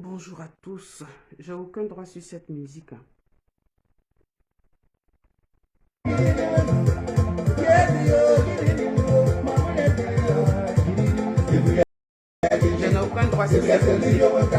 Bonjour à tous. J'ai aucun droit sur cette musique. Je n'ai aucun droit sur cette musique.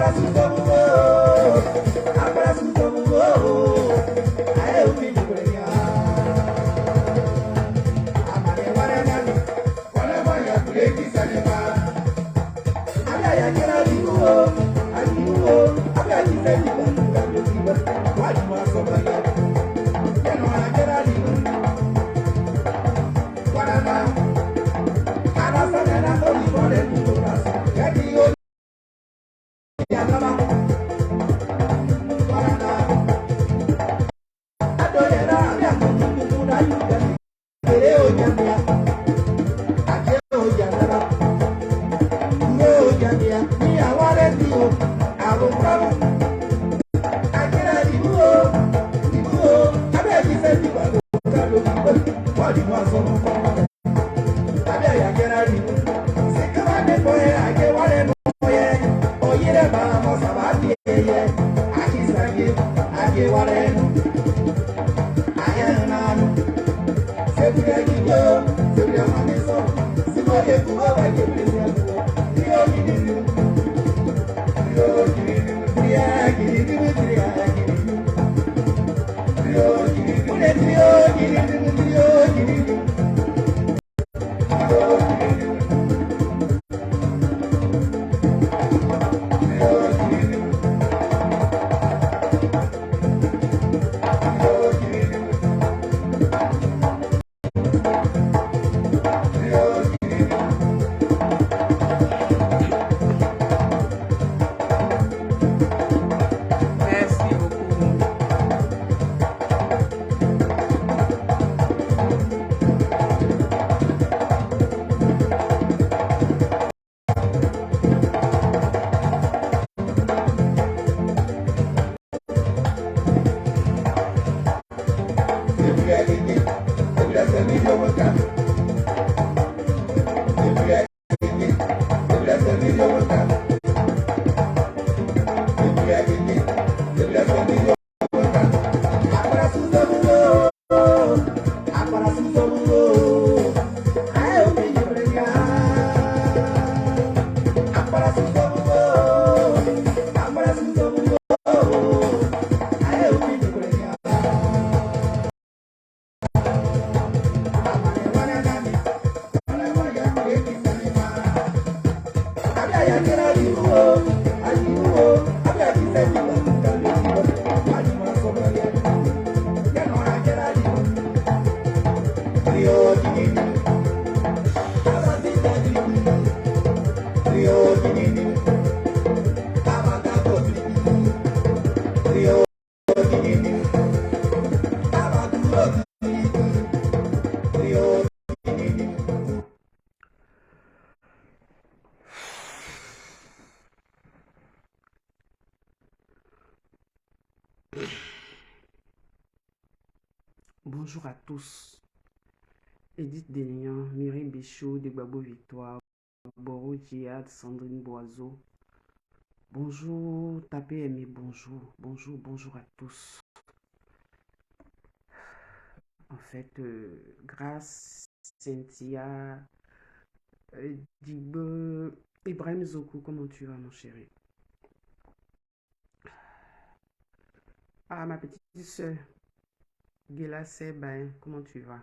Merci beaucoup. Bonjour à tous. Edith Dénian, Mireille Béchaud, Degbagbo Victoire, Boro Djihad, Sandrine Boiseau. Bonjour, Tapé Aimé, bonjour. Bonjour à tous. En fait, Grâce, Cynthia, Digbe, Ibrahim Zoku, comment tu vas mon chéri? Ah, ma petite soeur, Gela Seba, comment tu vas?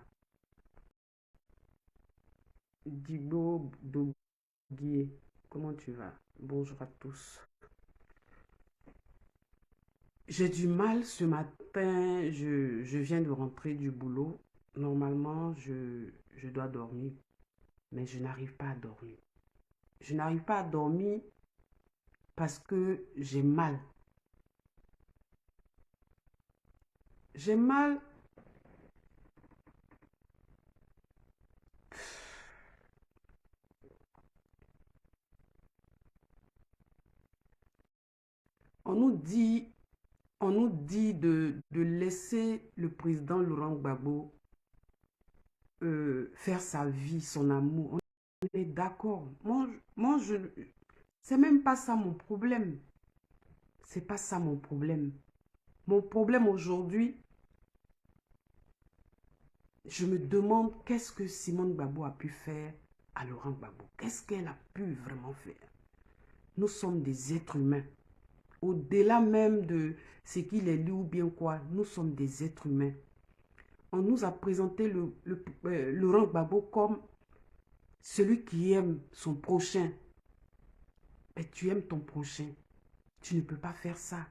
Digbo Doguier, comment tu vas? Bonjour à tous. J'ai du mal ce matin, je viens de rentrer du boulot. Normalement, je dois dormir, mais je n'arrive pas à dormir. Je n'arrive pas à dormir parce que j'ai mal. J'ai mal. On nous dit, de laisser le président Laurent Gbagbo faire sa vie, son amour. On est d'accord. Moi, c'est même pas ça mon problème. C'est pas ça mon problème. Mon problème aujourd'hui, je me demande qu'est-ce que Simone Gbagbo a pu faire à Laurent Gbagbo. Qu'est-ce qu'elle a pu vraiment faire? Nous sommes des êtres humains. Au-delà même de ce qu'il est lu ou bien quoi, nous sommes des êtres humains. On nous a présenté Laurent Gbagbo comme celui qui aime son prochain. Mais tu aimes ton prochain. Tu ne peux pas faire ça.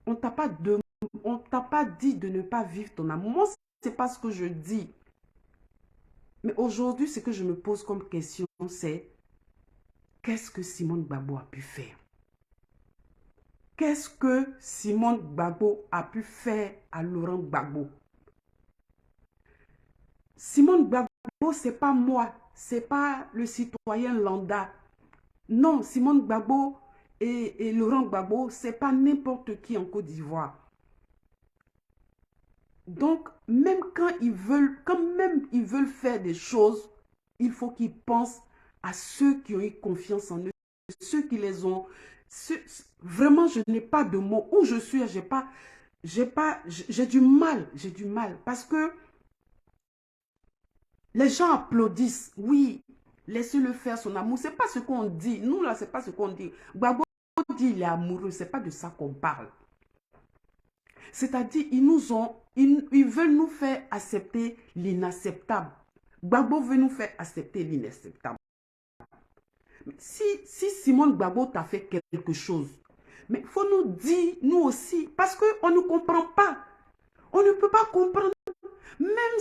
On ne t'a pas dit de ne pas vivre ton amour. Moi, ce n'est pas ce que je dis. Mais aujourd'hui, ce que je me pose comme question, c'est qu'est-ce que Simone Gbagbo a pu faire? Qu'est-ce que Simone Gbagbo a pu faire à Laurent Gbagbo? Simone Gbagbo, ce n'est pas moi. Ce n'est pas le citoyen lambda. Non, Simone Gbagbo et Laurent Gbagbo, ce n'est pas n'importe qui en Côte d'Ivoire. Donc, même quand ils veulent faire des choses, il faut qu'ils pensent à ceux qui ont eu confiance en eux, ceux qui les ont... Vraiment, je n'ai pas de mots. Où je suis, j'ai du mal. Parce que les gens applaudissent. Oui, laissez-le faire son amour. Ce n'est pas ce qu'on dit. Nous, là, ce n'est pas ce qu'on dit. Gbagbo dit il est amoureux. Ce n'est pas de ça qu'on parle. C'est-à-dire, ils veulent nous faire accepter l'inacceptable. Gbagbo veut nous faire accepter l'inacceptable. Si Simone Gbagbo t'a fait quelque chose, mais il faut nous dire, nous aussi, parce qu'on ne comprend pas. On ne peut pas comprendre. Même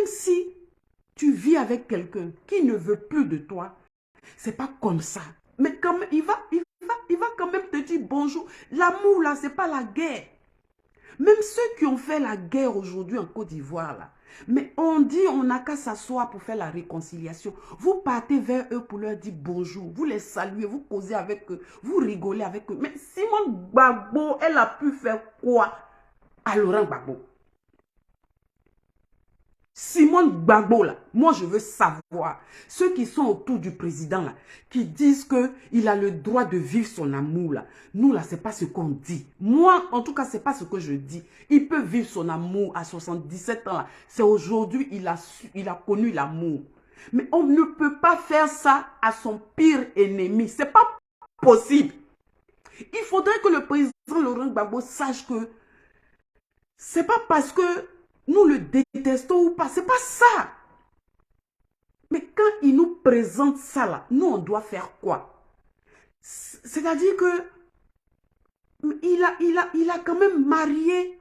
si tu vis avec quelqu'un qui ne veut plus de toi, c'est pas comme ça. Mais quand même, il va quand même te dire bonjour. L'amour, là, c'est pas la guerre. Même ceux qui ont fait la guerre aujourd'hui en Côte d'Ivoire, là, mais on dit on n'a qu'à s'asseoir pour faire la réconciliation. Vous partez vers eux pour leur dire bonjour. Vous les saluez, vous causez avec eux, vous rigolez avec eux. Mais Simone Gbagbo, elle a pu faire quoi à Laurent Gbagbo? Simone Gbagbo, là, moi je veux savoir, ceux qui sont autour du président, là, qui disent qu'il a le droit de vivre son amour, là, nous, là, c'est pas ce qu'on dit. Moi, en tout cas, c'est pas ce que je dis. Il peut vivre son amour à 77 ans, là. C'est aujourd'hui, il a connu l'amour. Mais on ne peut pas faire ça à son pire ennemi. C'est pas possible. Il faudrait que le président Laurent Gbagbo sache que c'est pas parce que nous le détestons ou pas, c'est pas ça. Mais quand il nous présente ça là, nous on doit faire quoi? C'est-à-dire que il a quand même marié.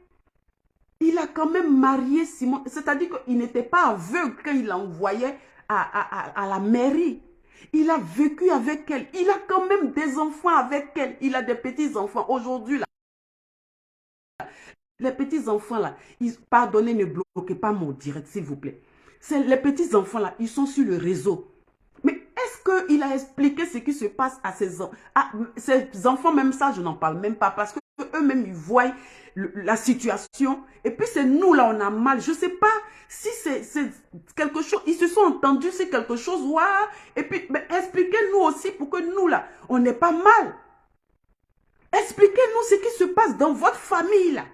Il a quand même marié Simone. C'est-à-dire qu'il n'était pas aveugle quand il l'envoyait à la mairie. Il a vécu avec elle. Il a quand même des enfants avec elle. Il a des petits-enfants. Aujourd'hui, là, Les petits-enfants là, pardonnez, ne bloquez pas mon direct, s'il vous plaît. Les petits-enfants là, ils sont sur le réseau. Mais est-ce qu'il a expliqué ce qui se passe à ces enfants? Même ça, je n'en parle même pas parce qu'eux-mêmes, ils voient la situation. Et puis, c'est nous, là, on a mal. Je ne sais pas si c'est quelque chose. Ils se sont entendus, c'est quelque chose. Ouais. Et puis, expliquez-nous aussi pour que nous, là, on n'ait pas mal. Expliquez-nous ce qui se passe dans votre famille, là.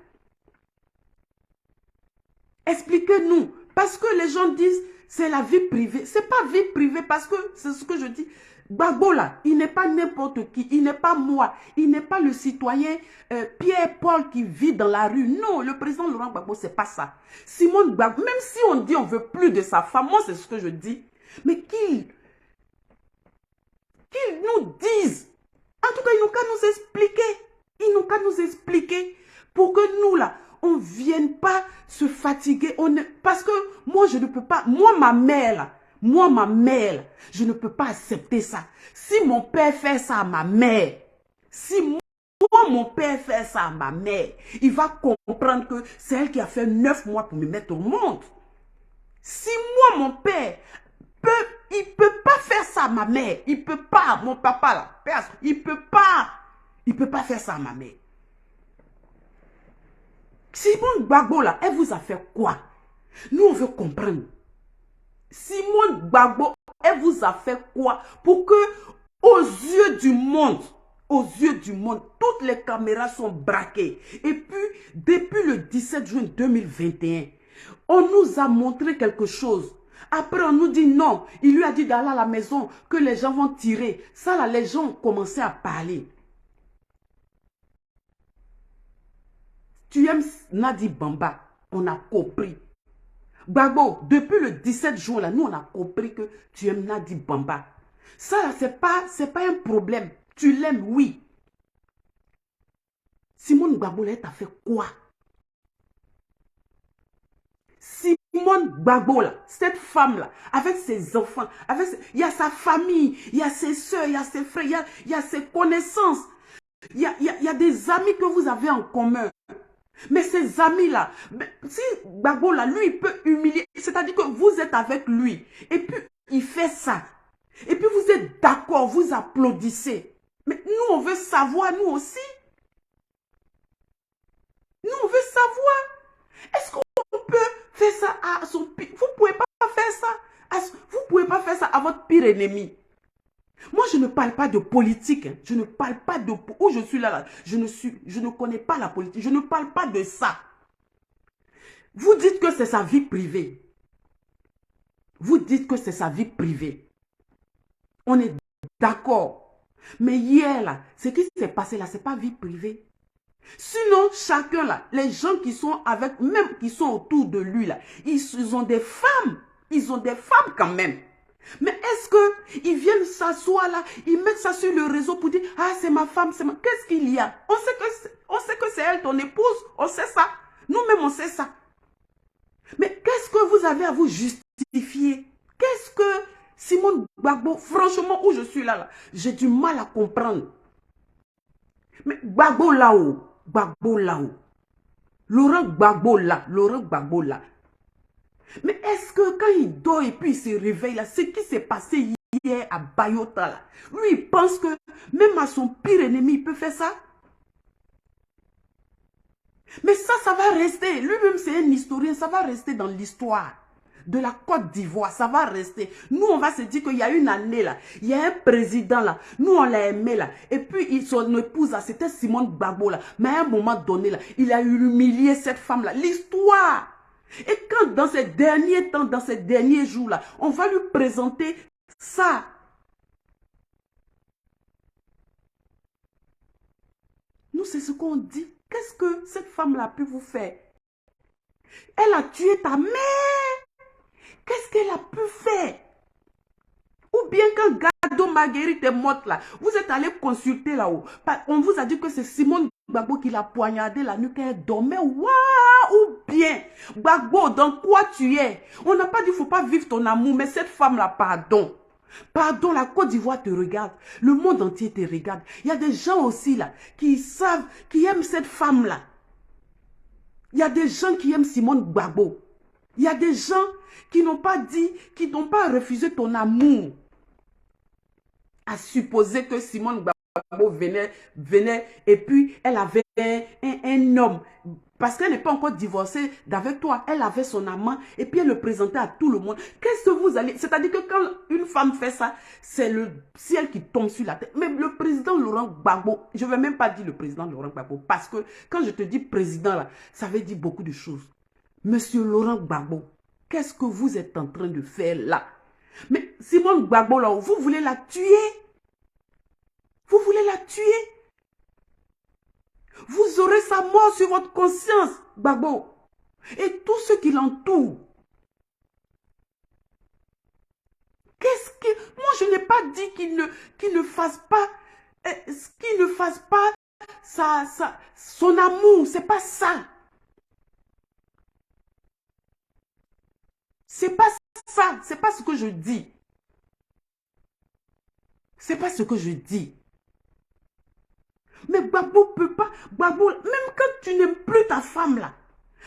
Expliquez-nous. Parce que les gens disent, c'est la vie privée. Ce n'est pas vie privée parce que, c'est ce que je dis, Gbagbo là, il n'est pas n'importe qui, il n'est pas moi, il n'est pas le citoyen Pierre-Paul qui vit dans la rue. Non, le président Laurent Gbagbo, c'est pas ça. Simone Gbagbo, même si on dit on veut plus de sa femme, moi c'est ce que je dis, mais qu'il nous dise. En tout cas, ils n'ont qu'à nous expliquer. Ils n'ont qu'à nous expliquer pour que nous là, on ne vienne pas se fatiguer. Parce que moi, je ne peux pas, moi ma mère, je ne peux pas accepter ça. Si mon père fait ça à ma mère, si moi, mon père fait ça à ma mère, il va comprendre que c'est elle qui a fait 9 mois pour me mettre au monde. Si moi, mon père, il ne peut pas faire ça à ma mère, il ne peut pas, mon papa là, il ne peut pas faire ça à ma mère. Simone Gbagbo là, elle vous a fait quoi? Nous, on veut comprendre. Simone Gbagbo, elle vous a fait quoi pour que, aux yeux du monde, toutes les caméras sont braquées. Et puis, depuis le 17 juin 2021, on nous a montré quelque chose. Après, on nous dit non. Il lui a dit d'aller à la maison, que les gens vont tirer. Ça, là, les gens ont commencé à parler. Tu aimes Nadi Bamba, on a compris. Gbagbo, depuis le 17 juin, là, nous, on a compris que tu aimes Nadi Bamba. Ça, c'est pas un problème. Tu l'aimes, oui. Simone Gbagbo, là, elle t'a fait quoi? Simone Gbagbo, là, cette femme-là, avec ses enfants, il y a sa famille, il y a ses soeurs, il y a ses frères, il y a ses connaissances. Il y a des amis que vous avez en commun. Mais ces amis-là, si Gbagbo là, lui, il peut humilier, c'est-à-dire que vous êtes avec lui, et puis il fait ça, et puis vous êtes d'accord, vous applaudissez. Mais nous, on veut savoir, nous aussi. Nous, on veut savoir. Est-ce qu'on peut faire ça à son pire? Vous ne pouvez pas faire ça. Vous ne pouvez pas faire ça à votre pire ennemi. Moi, je ne parle pas de politique. Hein. Je ne parle pas de... Où je suis là. Je ne connais pas la politique. Je ne parle pas de ça. Vous dites que c'est sa vie privée. Vous dites que c'est sa vie privée. On est d'accord. Mais hier, là, ce qui s'est passé là, ce n'est pas vie privée. Sinon, chacun là, les gens qui sont avec, même qui sont autour de lui là, ils ont des femmes. Ils ont des femmes quand même. Mais est-ce qu'ils viennent s'asseoir là, ils mettent ça sur le réseau pour dire, ah c'est ma femme, c'est ma... Qu'est-ce qu'il y a? On sait que c'est elle, ton épouse, on sait ça. Nous-mêmes, on sait ça. Mais qu'est-ce que vous avez à vous justifier? Qu'est-ce que Simone Gbagbo, franchement, où je suis là, j'ai du mal à comprendre. Mais Gbagbo là-haut, Laurent Gbagbo là. Mais est-ce que quand il dort et puis il se réveille là, ce qui s'est passé hier à Bayota là, lui il pense que même à son pire ennemi il peut faire ça? Mais ça va rester. Lui-même c'est un historien, ça va rester dans l'histoire de la Côte d'Ivoire, ça va rester. Nous on va se dire qu'il y a une année là, il y a un président là, nous on l'a aimé là, et puis son épouse là, c'était Simone Gbagbo là, mais à un moment donné là, il a humilié cette femme là, l'histoire. Et quand dans ces derniers temps, dans ces derniers jours là, on va lui présenter ça. Nous c'est ce qu'on dit. Qu'est-ce que cette femme là a pu vous faire? Elle a tué ta mère. Qu'est-ce qu'elle a pu faire? Ou bien quand Gado Marguerite est morte là, vous êtes allé consulter là-haut. On vous a dit que c'est Simone Gbagbo qui l'a poignardé la nuit quand elle dormait. Waouh! Ou bien, Gbagbo, dans quoi tu es? On n'a pas dit qu'il ne faut pas vivre ton amour, mais cette femme-là, pardon. Pardon, la Côte d'Ivoire te regarde. Le monde entier te regarde. Il y a des gens aussi là qui savent, qui aiment cette femme-là. Il y a des gens qui aiment Simone Gbagbo. Il y a des gens qui n'ont pas dit, qui n'ont pas refusé ton amour. À supposer que Simone Gbagbo venait et puis elle avait un homme. Parce qu'elle n'est pas encore divorcée d'avec toi. Elle avait son amant et puis elle le présentait à tout le monde. Qu'est-ce que vous allez... C'est-à-dire que quand une femme fait ça, c'est le ciel qui tombe sur la tête. Même le président Laurent Gbagbo, je ne vais même pas dire le président Laurent Gbagbo, parce que quand je te dis président, là, ça veut dire beaucoup de choses. Monsieur Laurent Gbagbo, qu'est-ce que vous êtes en train de faire là? Mais Simone Gbagbo, là, vous voulez la tuer? Vous voulez la tuer? Vous aurez sa mort sur votre conscience, Gbagbo. Et tous ceux qui l'entourent. Qu'est-ce que... Moi, je n'ai pas dit qu'il ne fasse pas... qu'il ne fasse pas son amour. C'est pas ça. C'est pas ça. C'est pas ce que je dis. C'est pas ce que je dis. Mais Gbagbo peut pas... Gbagbo, même quand tu n'aimes plus ta femme là,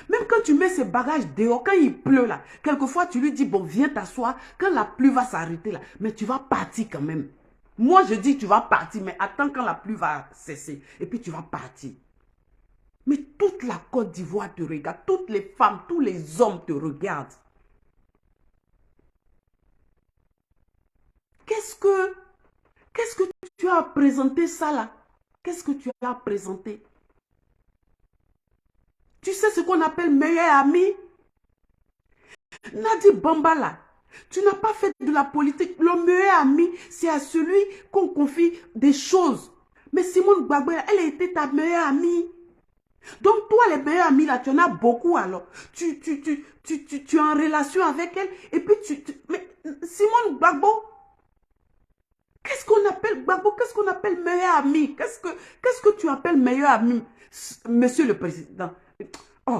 même quand tu mets ses bagages dehors, quand il pleut là, quelquefois tu lui dis, bon, viens t'asseoir, quand la pluie va s'arrêter là, mais tu vas partir quand même. Moi, je dis, tu vas partir, mais attends quand la pluie va cesser, et puis tu vas partir. Mais toute la Côte d'Ivoire te regarde, toutes les femmes, tous les hommes te regardent. Qu'est-ce que tu as présenté ça là? Qu'est-ce que tu as présenté? Tu sais ce qu'on appelle meilleur ami? Nadi Bamba là, tu n'as pas fait de la politique. Le meilleur ami, c'est à celui qu'on confie des choses. Mais Simone Gbagbo, elle était ta meilleure amie. Donc toi, les meilleurs amis là, tu en as beaucoup alors. Tu es en relation avec elle. Et puis mais Simone Gbagbo, qu'est-ce qu'on appelle Gbagbo? Qu'est-ce qu'on appelle meilleur ami? Qu'est-ce que tu appelles meilleur ami, monsieur le président? Oh.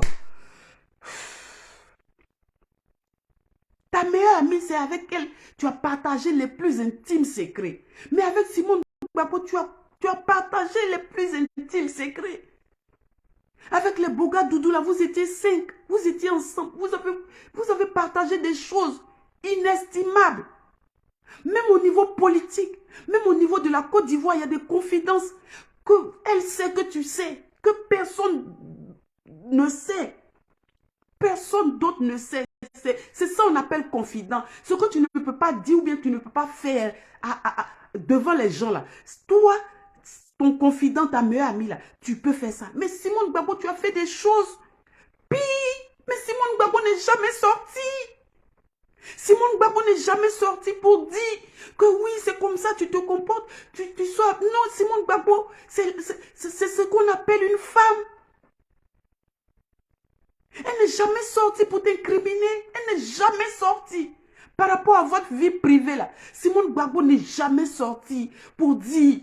Ta meilleure amie, c'est avec elle. Tu as partagé les plus intimes secrets. Mais avec Simone Gbagbo, tu as partagé les plus intimes secrets. Avec les Boga Doudou, là, vous étiez 5. Vous étiez ensemble. Vous avez partagé des choses inestimables. Même au niveau politique, même au niveau de la Côte d'Ivoire, il y a des confidences qu'elle sait que tu sais, que personne ne sait. Personne d'autre ne sait. C'est ça qu'on appelle confident. Ce que tu ne peux pas dire ou bien tu ne peux pas faire devant les gens là. Toi, ton confident, ta meilleure amie là, tu peux faire ça. Mais Simone Gbagbo, tu as fait des choses pires. Mais Simone Gbagbo n'est jamais sorti. Simone Gbagbo n'est jamais sorti pour dire que oui, c'est comme ça, tu te comportes, tu sois... Non, Simone Gbagbo, c'est ce qu'on appelle une femme. Elle n'est jamais sortie pour t'incriminer. Elle n'est jamais sortie. Par rapport à votre vie privée là, Simone Gbagbo n'est jamais sortie pour dire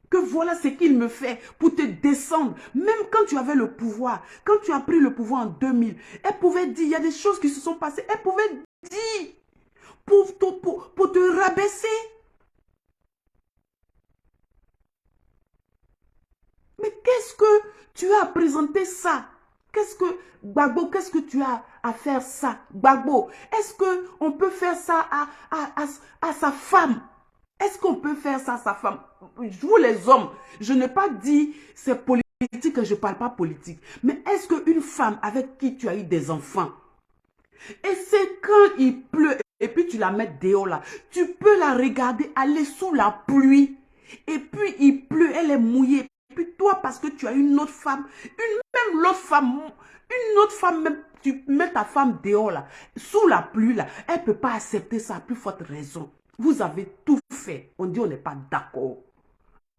que voilà ce qu'il me fait pour te descendre. Même quand tu avais le pouvoir, quand tu as pris le pouvoir en 2000, elle pouvait dire, il y a des choses qui se sont passées. Elle pouvait dire pour te rabaisser. Mais qu'est-ce que tu as présenté ça? Qu'est-ce que, Gbagbo, qu'est-ce que tu as à faire ça? Gbagbo, est-ce qu'on peut faire ça à sa femme? Est-ce qu'on peut faire ça à sa femme? Vous les hommes, je n'ai pas dit c'est politique, je ne parle pas politique. Mais est-ce qu'une femme avec qui tu as eu des enfants, et c'est quand il pleut, et puis tu la mets dehors là, tu peux la regarder aller sous la pluie, et puis il pleut, elle est mouillée. Puis toi, parce que tu as une autre femme, même l'autre femme, même, tu mets ta femme dehors là, sous la pluie là, elle ne peut pas accepter ça, à plus forte raison. Vous avez tout fait. On dit on n'est pas d'accord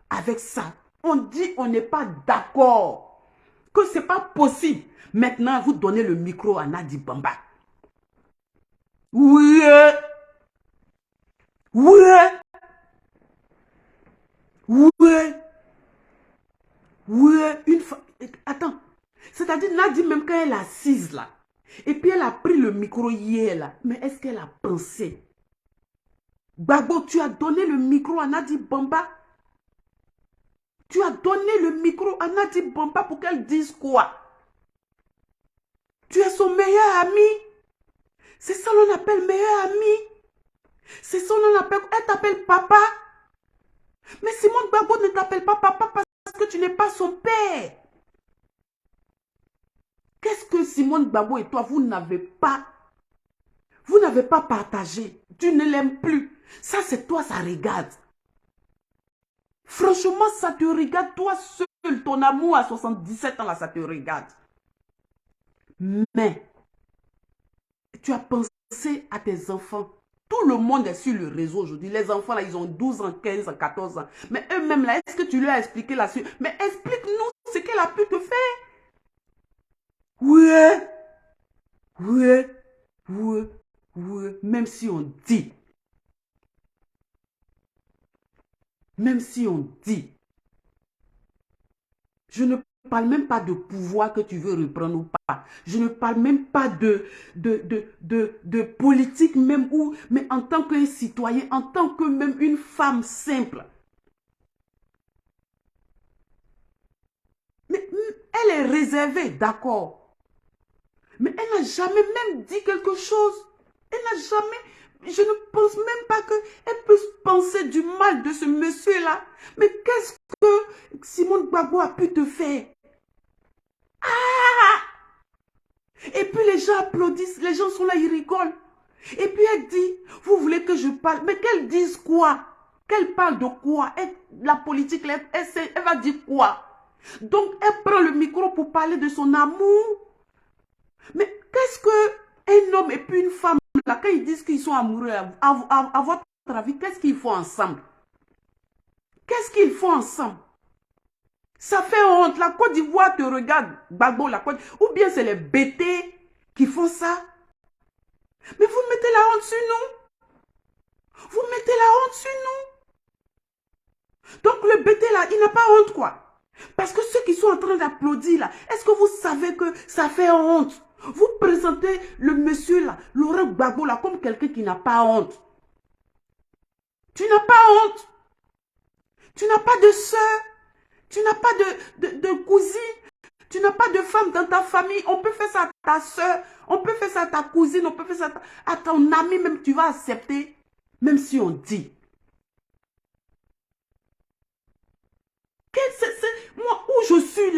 avec ça. On dit on n'est pas d'accord. Que ce n'est pas possible. Maintenant, vous donnez le micro à Nadi Bamba. Oui. Oui. Oui. Oui. Une fois. Attends. C'est-à-dire, Nadi, même quand elle est assise là, et puis elle a pris le micro hier là, mais est-ce qu'elle a pensé? Gbagbo, tu as donné le micro à Nadi Bamba. Tu as donné le micro à Nadi Bamba pour qu'elle dise quoi? Tu es son meilleur ami. C'est ça qu'on appelle meilleur ami. C'est ça qu'on appelle... Elle t'appelle papa. Mais Simone Gbagbo ne t'appelle pas papa parce que tu n'es pas son père. Qu'est-ce que Simone Gbagbo et toi, vous n'avez pas partagé. Tu ne l'aimes plus. Ça, c'est toi, ça regarde. Franchement, ça te regarde, toi seul. Ton amour à 77 ans, là, ça te regarde. Mais, tu as pensé à tes enfants. Tout le monde est sur le réseau aujourd'hui. Les enfants, là, ils ont 12 ans, 15 ans, 14 ans. Mais eux-mêmes, là, est-ce que tu leur as expliqué là-dessus? Mais explique-nous ce qu'elle a pu te faire. Oui, oui, oui, oui. Même si on dit, je ne parle même pas de pouvoir que tu veux reprendre ou pas. Je ne parle même pas de politique même ou, mais en tant que citoyen, en tant que même une femme simple. Mais elle est réservée, d'accord. Mais elle n'a jamais même dit quelque chose. Elle n'a jamais... Je ne pense même pas qu'elle peut penser du mal de ce monsieur-là. Mais qu'est-ce que Simone Gbagbo a pu te faire? Ah! Et puis les gens applaudissent, les gens sont là, ils rigolent. Et puis elle dit, vous voulez que je parle? Mais qu'elle dise quoi? Qu'elle parle de quoi? La politique, elle va dire quoi? Donc elle prend le micro pour parler de son amour. Mais qu'est-ce qu'un homme et puis une femme, là, quand ils disent qu'ils sont amoureux, à votre avis, qu'est-ce qu'ils font ensemble? Qu'est-ce qu'ils font ensemble? Ça fait honte. La Côte d'Ivoire te regarde, Gbagbo, la Côte. Ou bien c'est les bêtés qui font ça. Mais vous mettez la honte sur nous. Vous mettez la honte sur nous. Donc le bêté là, il n'a pas honte quoi. Parce que ceux qui sont en train d'applaudir là, est-ce que vous savez que ça fait honte? Vous présentez le monsieur là, Laurent Gbagbo là, comme quelqu'un qui n'a pas honte. Tu n'as pas honte. Tu n'as pas de soeur. Tu n'as pas de cousine. Tu n'as pas de femme dans ta famille. On peut faire ça à ta soeur. On peut faire ça à ta cousine. On peut faire ça à ton ami. Même tu vas accepter. Même si on dit. Moi, où je suis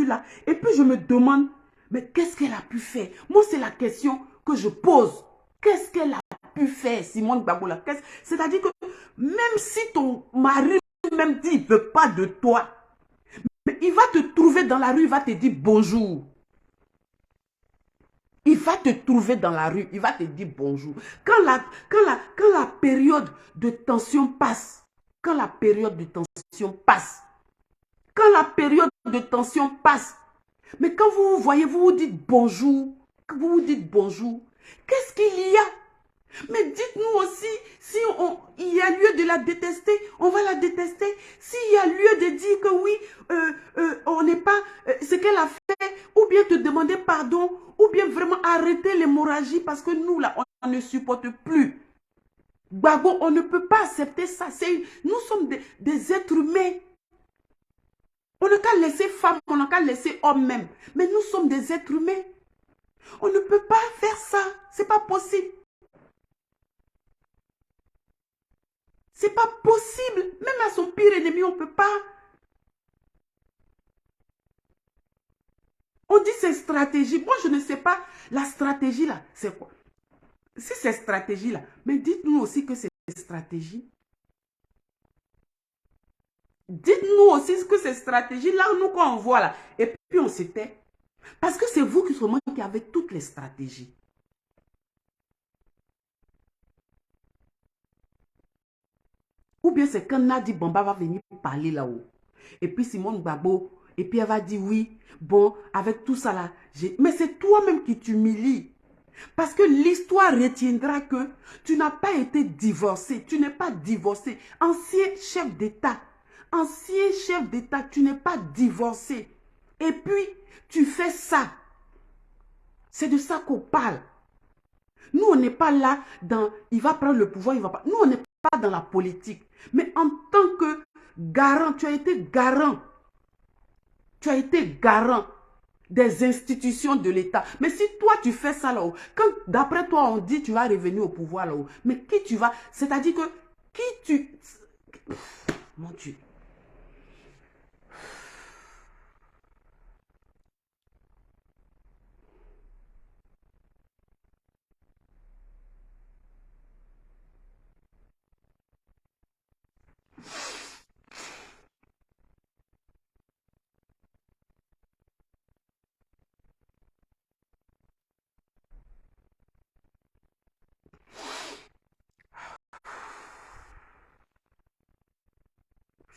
là. Et puis je me demande, mais qu'est-ce qu'elle a pu faire? Moi, c'est la question que je pose. Qu'est-ce qu'elle a pu faire, Simone Gbagbo? C'est-à-dire que même si ton mari même dit, il ne veut pas de toi, mais il va te trouver dans la rue, il va te dire bonjour. Il va te trouver dans la rue, il va te dire bonjour. Quand la période de tension passe, quand la période de tension passe, mais quand vous vous voyez, vous vous dites bonjour, qu'est-ce qu'il y a? Mais dites-nous aussi, si il y a lieu de la détester, on va la détester. S'il y a lieu de dire que oui, on n'est pas ce qu'elle a fait, ou bien te demander pardon, ou bien vraiment arrêter l'hémorragie parce que nous, là, on ne supporte plus. Gbagbo, on ne peut pas accepter ça. Nous sommes des êtres humains. On n'a qu'à laisser femme, on n'a qu'à laisser homme même. Mais nous sommes des êtres humains. On ne peut pas faire ça. C'est pas possible. C'est pas possible. Même à son pire ennemi, on ne peut pas. On dit c'est stratégie. Moi, je ne sais pas. La stratégie, là, c'est quoi? Si c'est stratégie, là, mais dites-nous aussi que c'est stratégie. Dites-nous aussi ce que c'est stratégie. Là, nous, quand on voit, là, et puis on se tait. Parce que c'est vous qui avez toutes les stratégies. Ou bien c'est quand Nadi Bamba va venir parler là-haut. Et puis Simone Gbagbo, et puis elle va dire oui, bon, avec tout ça là, mais c'est toi-même qui t'humilies. Parce que l'histoire retiendra que tu n'as pas été divorcé, tu n'es pas divorcé. Ancien chef d'État, tu n'es pas divorcé. Et puis, tu fais ça. C'est de ça qu'on parle. Nous, on n'est pas là dans, il va prendre le pouvoir, il va pas. Nous, on n'est pas dans la politique. Mais en tant que garant, tu as été garant. Tu as été garant des institutions de l'État. Mais si toi, tu fais ça là-haut, quand d'après toi, on dit tu vas revenir au pouvoir là-haut, mais qui tu vas... C'est-à-dire que qui tu... Mon Dieu.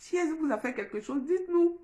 Si elle vous a fait quelque chose, dites-nous.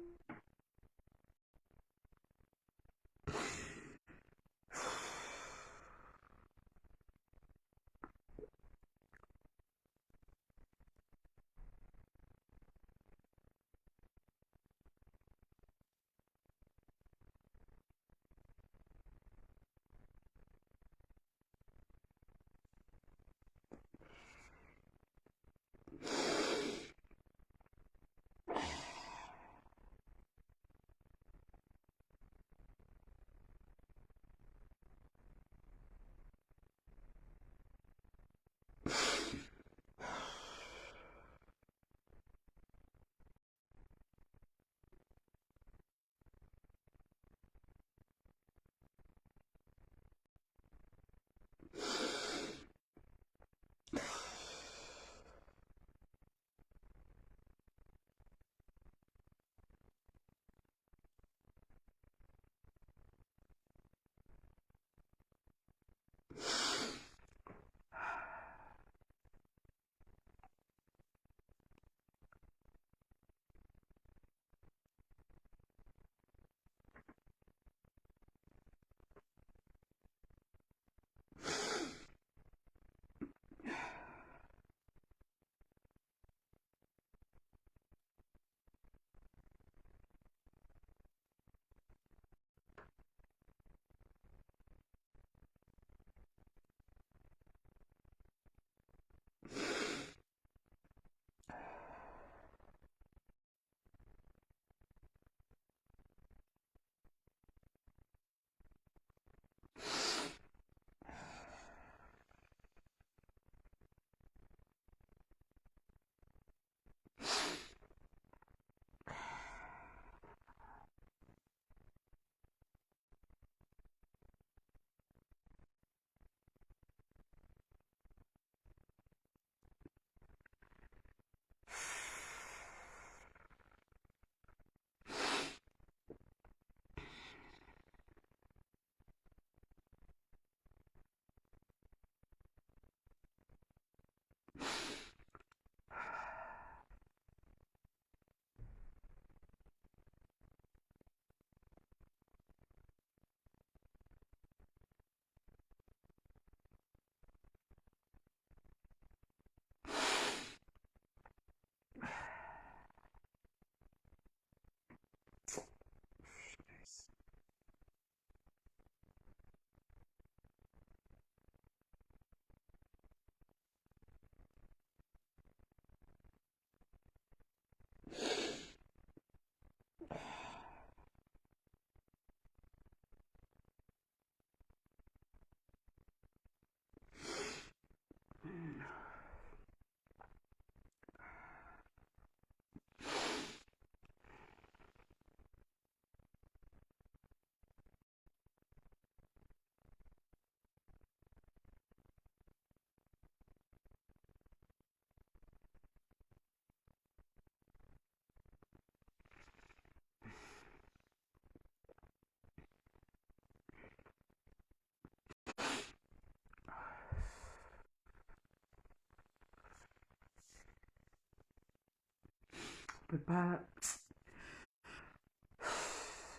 On peut pas...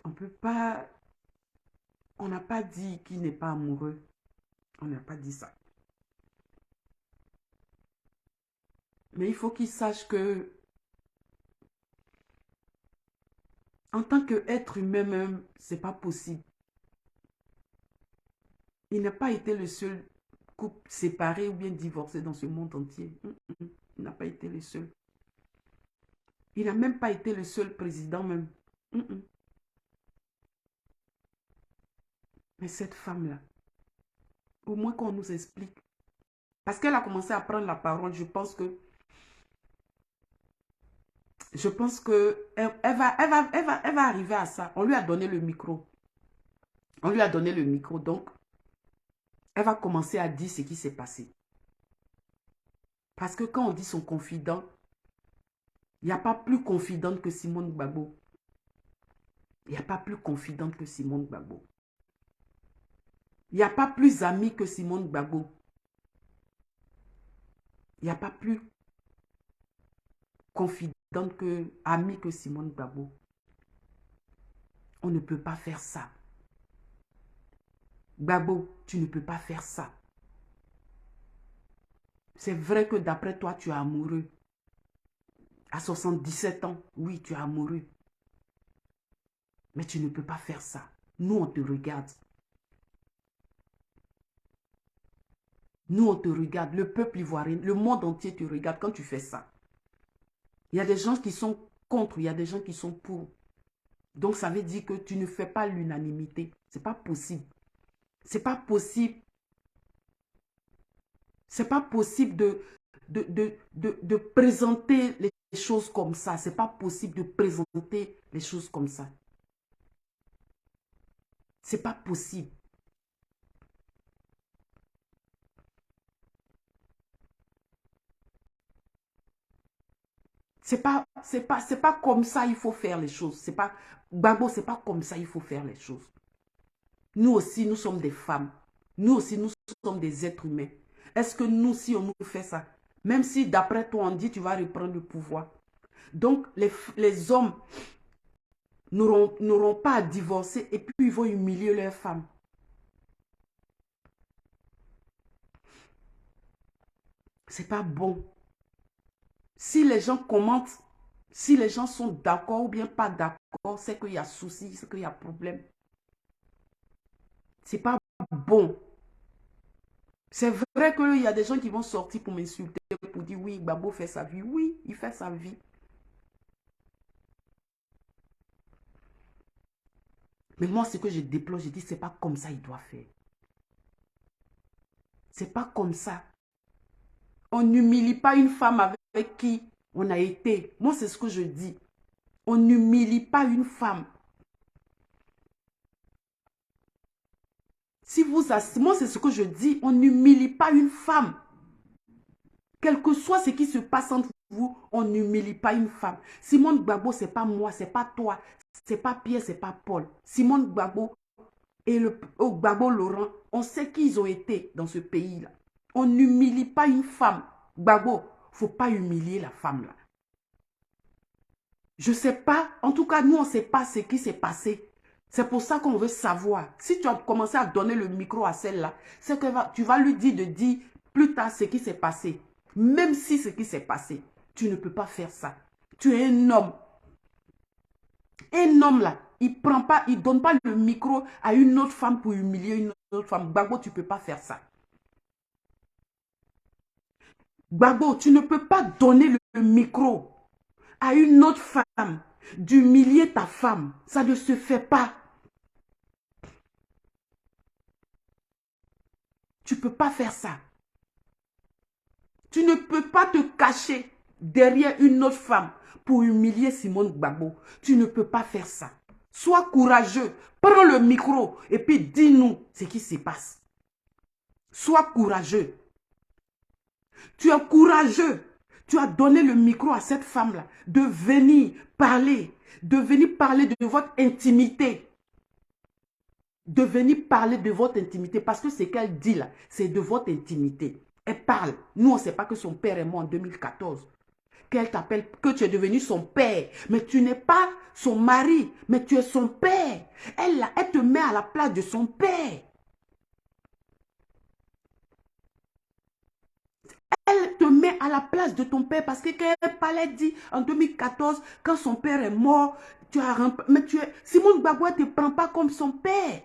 On peut pas... On n'a pas dit qu'il n'est pas amoureux. On n'a pas dit ça. Mais il faut qu'il sache que, en tant qu'être humain même, c'est pas possible. Il n'a pas été le seul couple séparé ou bien divorcé dans ce monde entier. Il n'a pas été le seul. Il n'a même pas été le seul président même. Mais cette femme-là, au moins qu'on nous explique. Parce qu'elle a commencé à prendre la parole, je pense que elle va arriver à ça. On lui a donné le micro. On lui a donné le micro, donc elle va commencer à dire ce qui s'est passé. Parce que quand on dit son confident, il n'y a pas plus confidente que Simone Gbagbo. Il n'y a pas plus confidente que Simone Gbagbo. Il n'y a pas plus amie que Simone Gbagbo. Il n'y a pas plus confidente que amie que Simone Gbagbo. On ne peut pas faire ça. Gbagbo, tu ne peux pas faire ça. C'est vrai que d'après toi, tu es amoureux. À 77 ans, oui, tu es amoureux. Mais tu ne peux pas faire ça. Nous, on te regarde. Nous, on te regarde. Le peuple ivoirien, le monde entier te regarde quand tu fais ça. Il y a des gens qui sont contre, il y a des gens qui sont pour. Donc, ça veut dire que tu ne fais pas l'unanimité. Ce n'est pas possible. Ce n'est pas possible. C'est pas possible de présenter les choses comme ça. Ce n'est pas possible de présenter les choses comme ça. Ce n'est pas possible. C'est pas comme ça il faut faire les choses. C'est pas, Gbagbo, c'est pas comme ça il faut faire les choses. Nous aussi, nous sommes des femmes. Nous aussi, nous sommes des êtres humains. Est-ce que nous, si on nous fait ça, même si d'après toi, on dit tu vas reprendre le pouvoir. Donc, les hommes n'auront pas à divorcer et puis ils vont humilier leurs femmes. C'est pas bon. Si les gens commentent, si les gens sont d'accord ou bien pas d'accord, c'est qu'il y a souci, c'est qu'il y a problème. C'est pas bon. C'est vrai qu'il y a des gens qui vont sortir pour m'insulter, pour dire oui, Gbagbo fait sa vie. Oui, il fait sa vie. Mais moi, ce que je déplore, je dis, c'est pas comme ça il doit faire. C'est pas comme ça. On n'humilie pas une femme avec qui on a été. Moi, c'est ce que je dis. On n'humilie pas une femme. Si vous, moi, c'est ce que je dis. On n'humilie pas une femme. Quel que soit ce qui se passe entre vous, on n'humilie pas une femme. Simone Gbagbo, ce n'est pas moi, ce n'est pas toi, ce n'est pas Pierre, ce n'est pas Paul. Simone Gbagbo et Gbagbo Laurent, on sait qui ils ont été dans ce pays-là. On n'humilie pas une femme. Gbagbo, il ne faut pas humilier la femme là. Je ne sais pas, en tout cas, nous, on ne sait pas ce qui s'est passé. C'est pour ça qu'on veut savoir. Si tu as commencé à donner le micro à celle-là, c'est que tu vas lui dire de dire plus tard ce qui s'est passé. Même si ce qui s'est passé, tu ne peux pas faire ça. Tu es un homme. Un homme là, il prend pas, il donne pas le micro à une autre femme pour humilier une autre femme. Gbagbo, tu ne peux pas faire ça. Gbagbo, tu ne peux pas donner le micro à une autre femme, d'humilier ta femme. Ça ne se fait pas. Tu ne peux pas faire ça. Tu ne peux pas te cacher derrière une autre femme pour humilier Simone Gbagbo. Tu ne peux pas faire ça. Sois courageux. Prends le micro et puis dis-nous ce qui se passe. Sois courageux. Tu es courageux. Tu as donné le micro à cette femme-là de venir parler de votre intimité. De venir parler de votre intimité parce que ce qu'elle dit là, c'est de votre intimité. Elle parle. Nous, on ne sait pas que son père est mort en 2014. Qu'elle t'appelle, que tu es devenu son père. Mais tu n'es pas son mari, mais tu es son père. Elle te met à la place de son père. Elle te met à la place de ton père parce que quand elle parlait, dit en 2014, quand son père est mort, Simone Gbagbo ne te prend pas comme son père.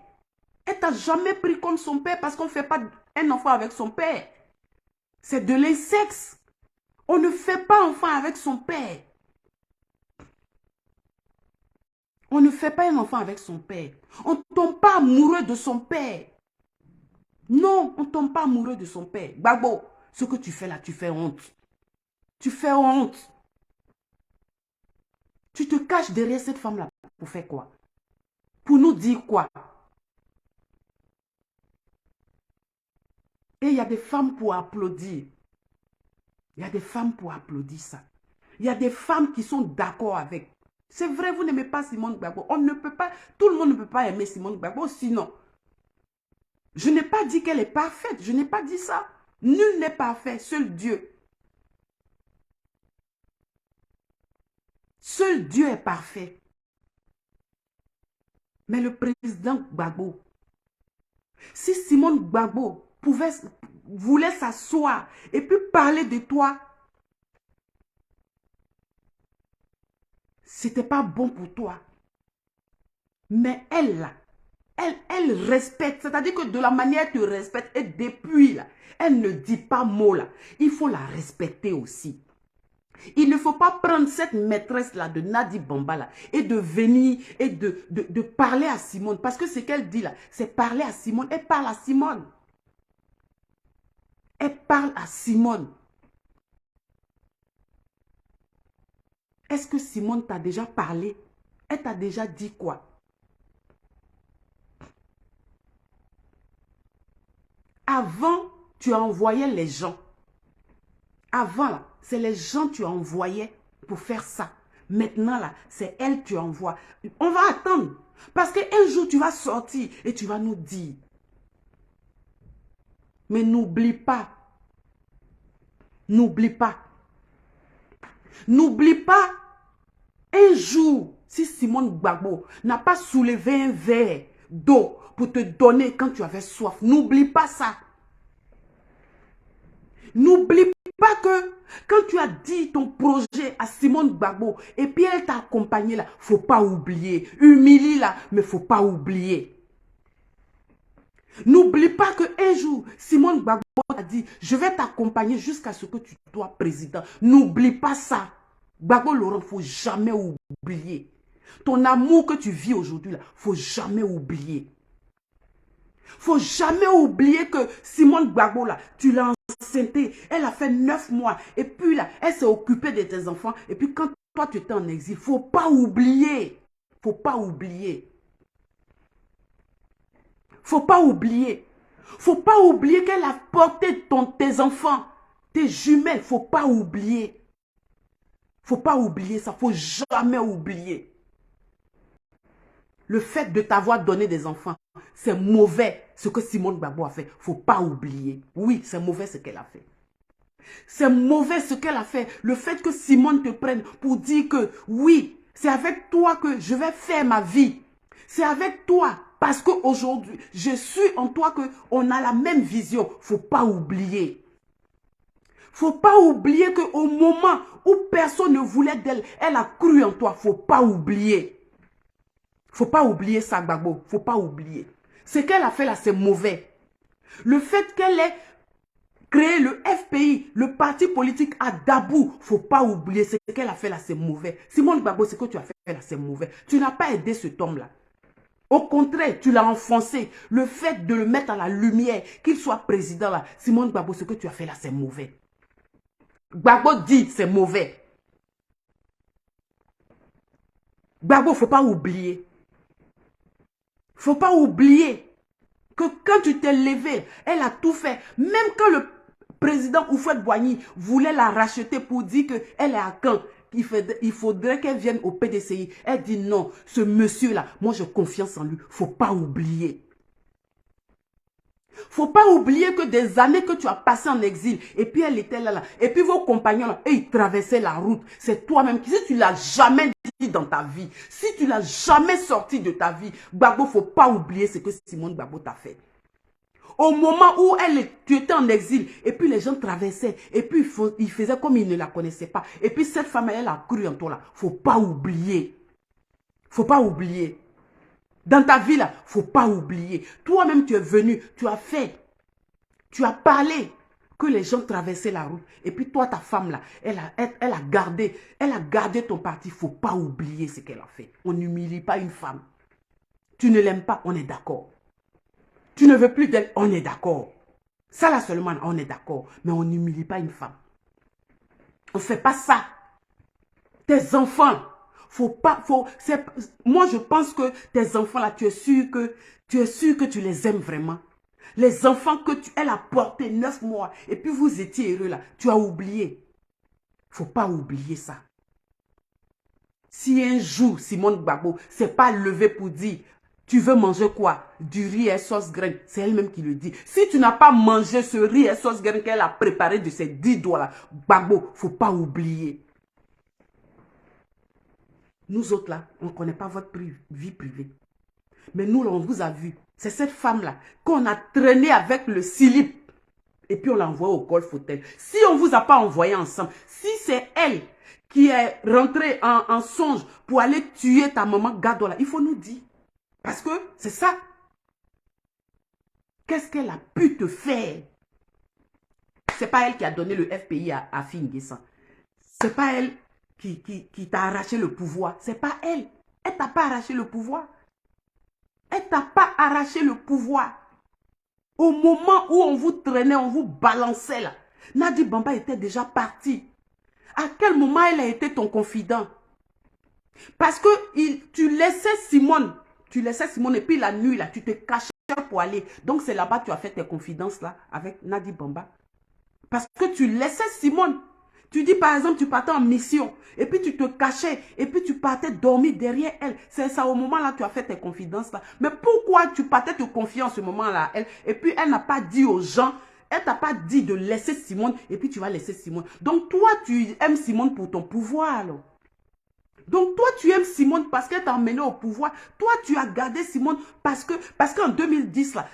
Elle t'a jamais pris comme son père parce qu'on ne fait pas un enfant avec son père. C'est de l'incexe. On ne fait pas enfant avec son père. On ne fait pas un enfant avec son père. On ne tombe pas amoureux de son père. Non, on ne tombe pas amoureux de son père. Gbagbo, ce que tu fais là, tu fais honte. Tu fais honte. Tu te caches derrière cette femme-là pour faire quoi? Pour nous dire quoi? Et il y a des femmes pour applaudir. Il y a des femmes pour applaudir ça. Il y a des femmes qui sont d'accord avec. C'est vrai, vous n'aimez pas Simone Gbagbo. On ne peut pas, tout le monde ne peut pas aimer Simone Gbagbo, sinon. Je n'ai pas dit qu'elle est parfaite. Je n'ai pas dit ça. Nul n'est parfait, seul Dieu. Seul Dieu est parfait. Mais le président Gbagbo, si Simone Gbagbo voulait s'asseoir et puis parler de toi, c'était pas bon pour toi. Mais elle, là, elle respecte. C'est-à-dire que de la manière elle te respecte, et depuis, là, elle ne dit pas mot, là. Il faut la respecter aussi. Il ne faut pas prendre cette maîtresse-là de Nadi Bamba là, et de venir et de parler à Simone. Parce que ce qu'elle dit là, c'est parler à Simone. Elle parle à Simone. Elle parle à Simone. Est-ce que Simone t'a déjà parlé? Elle t'a déjà dit quoi? Avant, tu envoyais les gens. Avant, là, c'est les gens que tu envoyais pour faire ça. Maintenant, là, c'est elle que tu envoies. On va attendre. Parce qu'un jour, tu vas sortir et tu vas nous dire. Mais n'oublie pas. N'oublie pas. N'oublie pas. Un jour, si Simone Gbagbo n'a pas soulevé un verre d'eau pour te donner quand tu avais soif, n'oublie pas ça. N'oublie pas que quand tu as dit ton projet à Simone Gbagbo et puis elle t'a accompagné là, faut pas oublier. Humilie là, mais faut pas oublier. N'oublie pas qu'un jour, Simone Gbagbo a dit, je vais t'accompagner jusqu'à ce que tu sois président. N'oublie pas ça. Gbagbo Laurent, faut jamais oublier. Ton amour que tu vis aujourd'hui là, faut jamais oublier. Faut jamais oublier que Simone Gbagbo là, tu l'as enceinté, elle a fait 9 mois. Et puis là, elle s'est occupée de tes enfants. Et puis quand toi tu étais en exil, faut pas oublier. Faut pas oublier. Faut pas oublier. Faut pas oublier qu'elle a porté tes enfants, tes jumelles. Faut pas oublier. Faut pas oublier ça. Faut jamais oublier. Le fait de t'avoir donné des enfants, c'est mauvais ce que Simone Gbagbo a fait. Faut pas oublier. Oui, c'est mauvais ce qu'elle a fait. C'est mauvais ce qu'elle a fait. Le fait que Simone te prenne pour dire que oui, c'est avec toi que je vais faire ma vie. C'est avec toi. Parce qu'aujourd'hui, je suis en toi qu'on a la même vision. Faut pas oublier. Faut pas oublier qu'au moment où personne ne voulait d'elle, elle a cru en toi. Faut pas oublier. Faut pas oublier ça, Gbagbo. Faut pas oublier. Ce qu'elle a fait là, c'est mauvais. Le fait qu'elle ait créé le FPI, le parti politique à Dabou, faut pas oublier ce qu'elle a fait là, c'est mauvais. Simone Gbagbo, ce que tu as fait là, c'est mauvais. Tu n'as pas aidé cet homme-là. Au contraire, tu l'as enfoncé. Le fait de le mettre à la lumière, qu'il soit président là, Simone Gbagbo, ce que tu as fait là, c'est mauvais. Gbagbo dit, c'est mauvais. Gbagbo, faut pas oublier. Faut pas oublier que quand tu t'es levé, elle a tout fait. Même quand le président Houphouët-Boigny voulait la racheter pour dire qu'elle est à Caen, il faudrait qu'elle vienne au PDCI. Elle dit non, ce monsieur-là, moi j'ai confiance en lui. Faut pas oublier. Faut pas oublier que des années que tu as passé en exil, et puis elle était là, et puis vos compagnons, là, et ils traversaient la route. C'est toi-même qui, si tu l'as jamais dit dans ta vie, si tu l'as jamais sorti de ta vie, Gbagbo, faut pas oublier ce que Simone Gbagbo t'a fait. Au moment où tu étais en exil, et puis les gens traversaient, et puis ils faisaient comme ils ne la connaissaient pas. Et puis cette femme, elle a cru en toi là. Faut pas oublier. Faut pas oublier. Dans ta vie là, faut pas oublier. Toi-même, tu es venu, tu as fait, tu as parlé. que les gens traversaient la route. Et puis toi, ta femme là, elle a gardé ton parti. Il ne faut pas oublier ce qu'elle a fait. On n'humilie pas une femme. Tu ne l'aimes pas, on est d'accord. Tu ne veux plus d'elle, on est d'accord. Ça là seulement, on est d'accord. Mais on n'humilie pas une femme. On ne fait pas ça. Tes enfants, moi je pense que tes enfants là, tu es sûr que tu les aimes vraiment. Les enfants que elle a portés 9 mois et puis vous étiez heureux là, tu as oublié. Il ne faut pas oublier ça. Si un jour, Simone Gbagbo, c'est pas levé pour dire, tu veux manger quoi? Du riz et sauce graine. C'est elle-même qui le dit. Si tu n'as pas mangé ce riz et sauce graine qu'elle a préparé de ses 10 doigts là, Gbagbo, il ne faut pas oublier. Nous autres là, on ne connaît pas votre vie privée. Mais nous, là, on vous a vu. C'est cette femme-là qu'on a traîné avec le slip. Et puis on l'a envoyée au Golf Hotel. Si on ne vous a pas envoyé ensemble, si c'est elle qui est rentrée en songe pour aller tuer ta maman Gadola, il faut nous dire. Parce que c'est ça. Qu'est-ce qu'elle a pu te faire? C'est pas elle qui a donné le FPI à Finguessan. C'est pas elle qui t'a arraché le pouvoir. C'est pas elle. Elle t'a pas arraché le pouvoir. Elle t'a pas arraché le pouvoir. Au moment où on vous traînait, on vous balançait là, Nadi Bamba était déjà parti. À quel moment elle a été ton confident? Parce que tu laissais Simone et puis la nuit là, tu te cachais pour aller. Donc c'est là-bas que tu as fait tes confidences là avec Nadi Bamba. Parce que tu laissais Simone. Tu dis par exemple, tu partais en mission et puis tu te cachais et puis tu partais dormir derrière elle. C'est ça au moment là tu as fait tes confidences là. Mais pourquoi tu partais te confier en ce moment là à elle et puis elle n'a pas dit aux gens, elle t'a pas dit de laisser Simone et puis tu vas laisser Simone. Donc toi tu aimes Simone pour ton pouvoir alors. Donc toi tu aimes Simone parce qu'elle t'a emmené au pouvoir. Toi tu as gardé Simone parce qu'en 2010 là,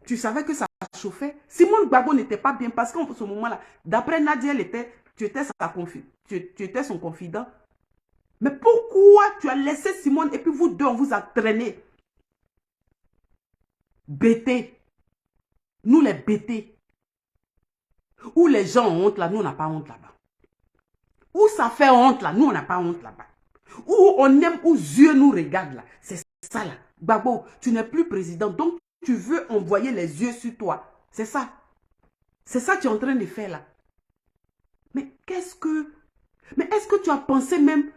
tu savais que ça chauffait. Simone Gbagbo n'était pas bien parce qu'en ce moment là, d'après Nadia, tu étais son confident. Mais pourquoi tu as laissé Simone et puis vous deux, on vous a traîné? Bêtés. Nous les bêtés. Où les gens ont honte là, nous on n'a pas honte là-bas. Où ça fait honte là, nous on n'a pas honte là-bas. Où on aime, où Dieu nous regarde là. C'est ça là. Gbagbo, tu n'es plus président, donc tu veux envoyer les yeux sur toi. C'est ça. C'est ça que tu es en train de faire là. Mais qu'est-ce que... Mais est-ce que tu as pensé même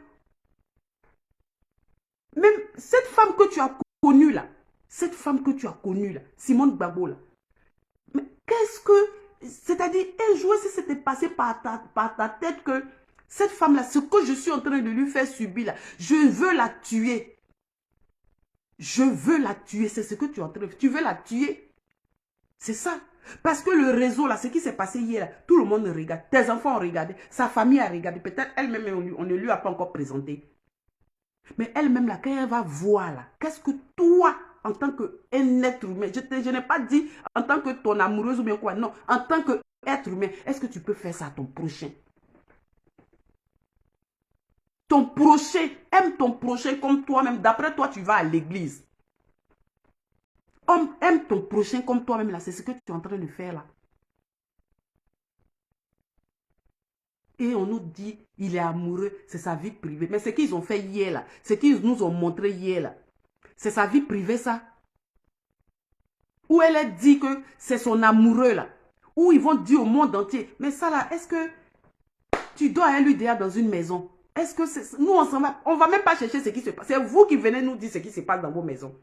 cette femme que tu as connue là, Simone Gbagbo là, mais qu'est-ce que... C'est-à-dire, un jour, si c'était passé par ta tête que cette femme là, ce que je suis en train de lui faire subir là, je veux la tuer. Je veux la tuer, c'est ce que tu es en train de faire. Tu veux la tuer. C'est ça. Parce que le réseau, là, ce qui s'est passé hier, là, tout le monde regarde. Tes enfants ont regardé. Sa famille a regardé. Peut-être elle-même, on ne lui a pas encore présenté. Mais elle-même, là, quand elle va voir, là, qu'est-ce que toi, en tant qu'un être humain, je n'ai pas dit en tant que ton amoureuse ou bien quoi, non. En tant qu'être humain, est-ce que tu peux faire ça à ton prochain? Ton prochain, aime ton prochain comme toi-même. D'après toi, tu vas à l'église. Aime ton prochain comme toi-même là. C'est ce que tu es en train de faire là. Et on nous dit, il est amoureux, c'est sa vie privée. Mais ce qu'ils ont fait hier là, ce qu'ils nous ont montré hier là, c'est sa vie privée ça. Où elle a dit que c'est son amoureux là. Où ils vont dire au monde entier, mais ça là, est-ce que tu dois aller lui dire dans une maison? Est-ce que c'est... Nous, on va même pas chercher ce qui se passe. C'est vous qui venez nous dire ce qui se passe dans vos maisons.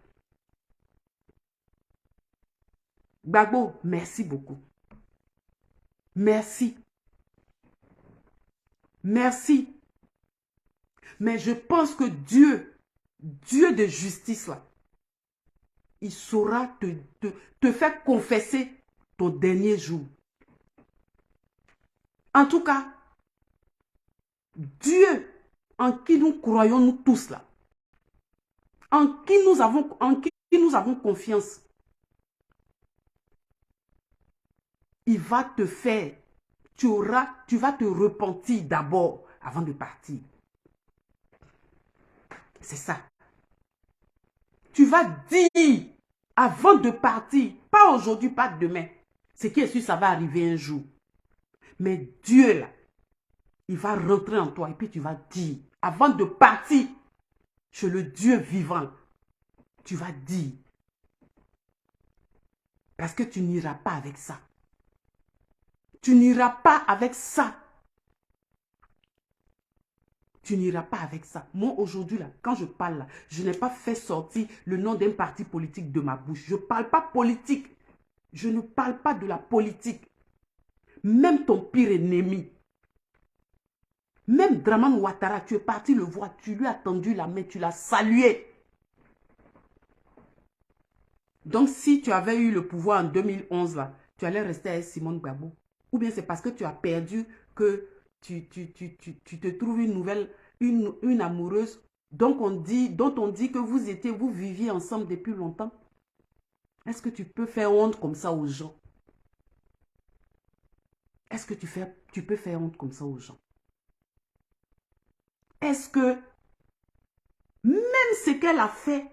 Gbagbo, merci beaucoup. Merci. Merci. Mais je pense que Dieu de justice là, il saura te faire confesser ton dernier jour. En tout cas, Dieu en qui nous croyons nous tous là, en qui nous avons confiance, il va te faire, tu vas te repentir d'abord avant de partir. C'est ça. Tu vas dire avant de partir, pas aujourd'hui, pas demain. Ce qui est sûr, ça va arriver un jour. Mais Dieu, là, il va rentrer en toi et puis tu vas dire, avant de partir chez le Dieu vivant, tu vas dire, parce que tu n'iras pas avec ça. Tu n'iras pas avec ça. Tu n'iras pas avec ça. Moi, aujourd'hui, là, quand je parle, là, je n'ai pas fait sortir le nom d'un parti politique de ma bouche. Je ne parle pas politique. Je ne parle pas de la politique. Même ton pire ennemi, même Draman Ouattara, tu es parti le voir, tu lui as tendu la main, tu l'as salué. Donc, si tu avais eu le pouvoir en 2011, là, tu allais rester avec Simone Gbagbo. Ou bien c'est parce que tu as perdu que tu te trouves une nouvelle, une amoureuse dont on dit que vous viviez ensemble depuis longtemps. Est-ce que tu peux faire honte comme ça aux gens? Est-ce que tu peux faire honte comme ça aux gens? Est-ce que même ce qu'elle a fait,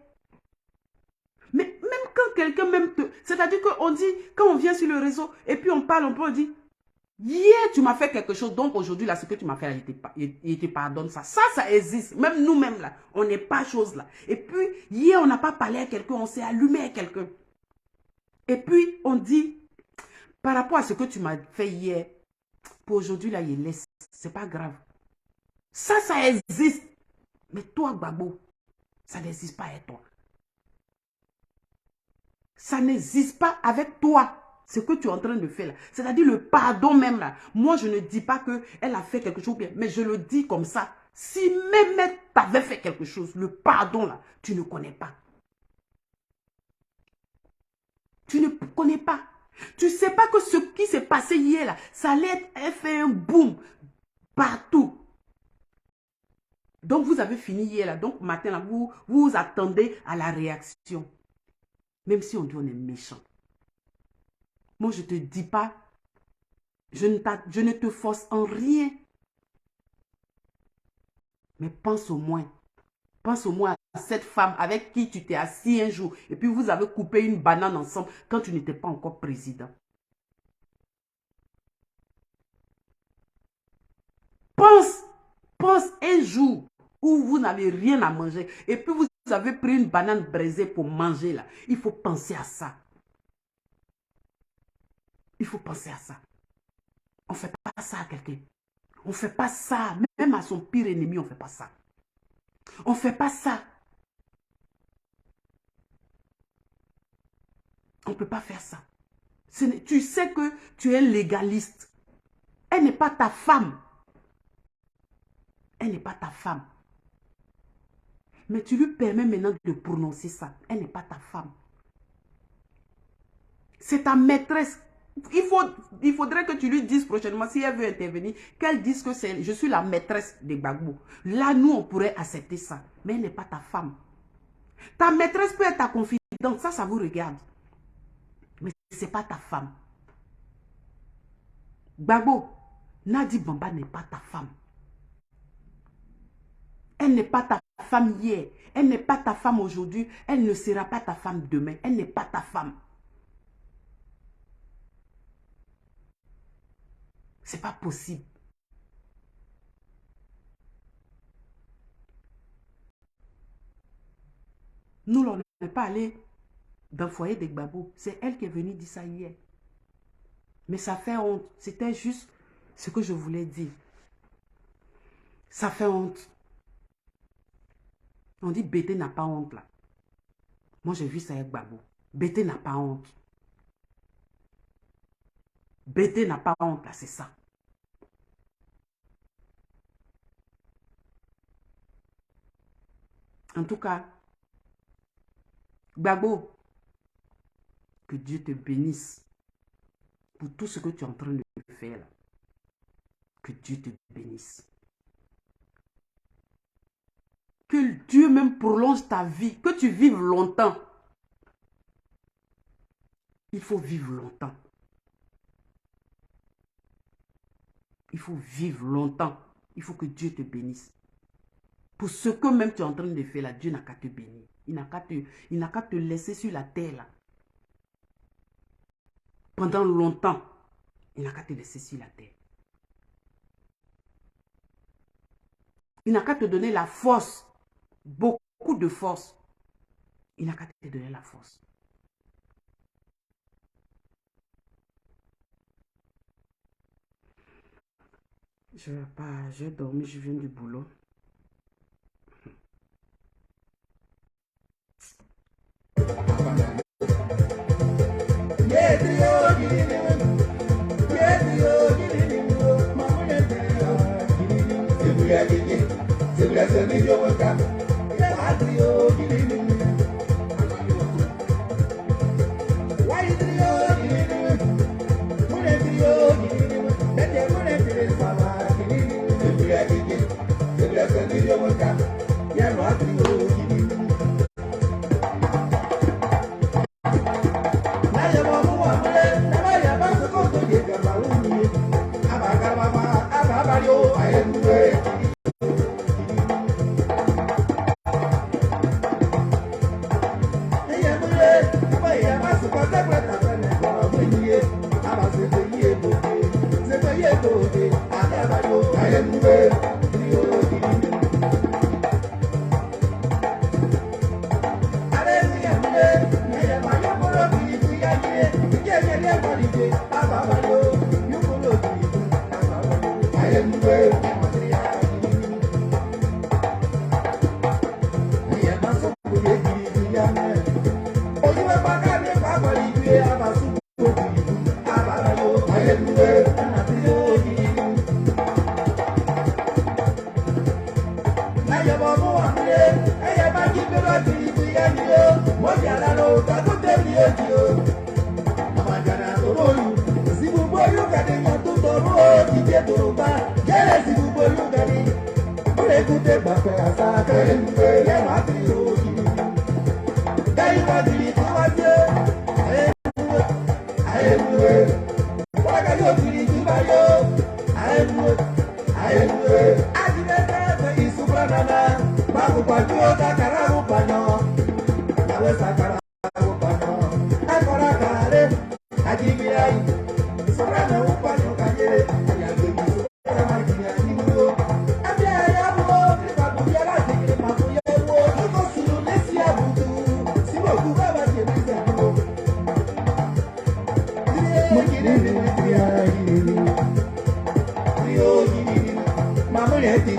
mais même quand quelqu'un même te... C'est-à-dire qu'on dit, quand on vient sur le réseau et puis on parle, on dit, hier tu m'as fait quelque chose, donc aujourd'hui là, ce que tu m'as fait, il te pardonne ça. Ça existe. Même nous-mêmes là, on n'est pas chose là. Et puis, hier on n'a pas parlé à quelqu'un, on s'est allumé à quelqu'un. Et puis, on dit, par rapport à ce que tu m'as fait hier, pour aujourd'hui là, il laisse. C'est pas grave. Ça existe. Mais toi, Gbagbo, ça n'existe pas avec toi. Ça n'existe pas avec toi. Ce que tu es en train de faire là. C'est-à-dire le pardon même là. Moi, je ne dis pas qu'elle a fait quelque chose bien. Mais je le dis comme ça. Si même elle t'avait fait quelque chose, le pardon là, tu ne connais pas. Tu ne connais pas. Tu ne sais pas que ce qui s'est passé hier là, ça allait faire un boom partout. Donc, vous avez fini hier là. Donc, matin là, vous attendez à la réaction. Même si on dit on est méchant. Moi, je ne te dis pas, je ne te force en rien. Mais pense au moins à cette femme avec qui tu t'es assis un jour et puis vous avez coupé une banane ensemble quand tu n'étais pas encore président. Pense un jour où vous n'avez rien à manger et puis vous avez pris une banane braisée pour manger là. Il faut penser à ça. Il faut penser à ça. On ne fait pas ça à quelqu'un. On ne fait pas ça. Même à son pire ennemi, on ne fait pas ça. On ne fait pas ça. On ne peut pas faire ça. Tu sais que tu es légaliste. Elle n'est pas ta femme. Elle n'est pas ta femme. Mais tu lui permets maintenant de prononcer ça. Elle n'est pas ta femme. C'est ta maîtresse. Il faudrait que tu lui dises prochainement, si elle veut intervenir, qu'elle dise que je suis la maîtresse de Gbagbo. Là, nous, on pourrait accepter ça. Mais elle n'est pas ta femme. Ta maîtresse peut être ta confidente. Ça vous regarde. Mais ce n'est pas ta femme. Gbagbo, Nadi Bamba n'est pas ta femme. Elle n'est pas ta femme hier. Elle n'est pas ta femme aujourd'hui. Elle ne sera pas ta femme demain. Elle n'est pas ta femme. C'est pas possible. Nous, on n'est pas allé dans le foyer de Gbagbo. C'est elle qui est venue dire ça hier. Mais ça fait honte. C'était juste ce que je voulais dire. Ça fait honte. On dit Bété n'a pas honte là. Moi, j'ai vu ça avec Gbagbo. Bété n'a pas honte. Bété n'a pas honte là, c'est ça. En tout cas, Gbagbo, que Dieu te bénisse pour tout ce que tu es en train de faire là. Que Dieu te bénisse. Que Dieu même prolonge ta vie. Que tu vives longtemps. Il faut vivre longtemps. Il faut vivre longtemps. Il faut que Dieu te bénisse. Pour ce que même tu es en train de faire là, Dieu n'a qu'à te bénir. Il n'a qu'à te laisser sur la terre là. Pendant longtemps, il n'a qu'à te laisser sur la terre. Il n'a qu'à te donner la force. Beaucoup de force. Il n'a qu'à te donner la force. Je vais pas, j'ai dormi, je viens du boulot.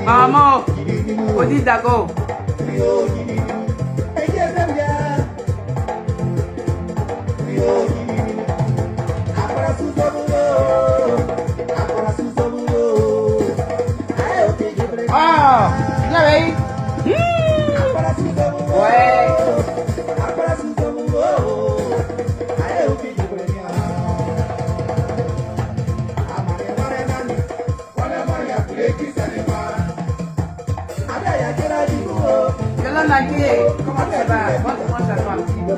Maman, Odi Dago. Ah, ya veis. Ouais. Comment ça va? Montre-moi ça va un petit peu.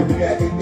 lui a été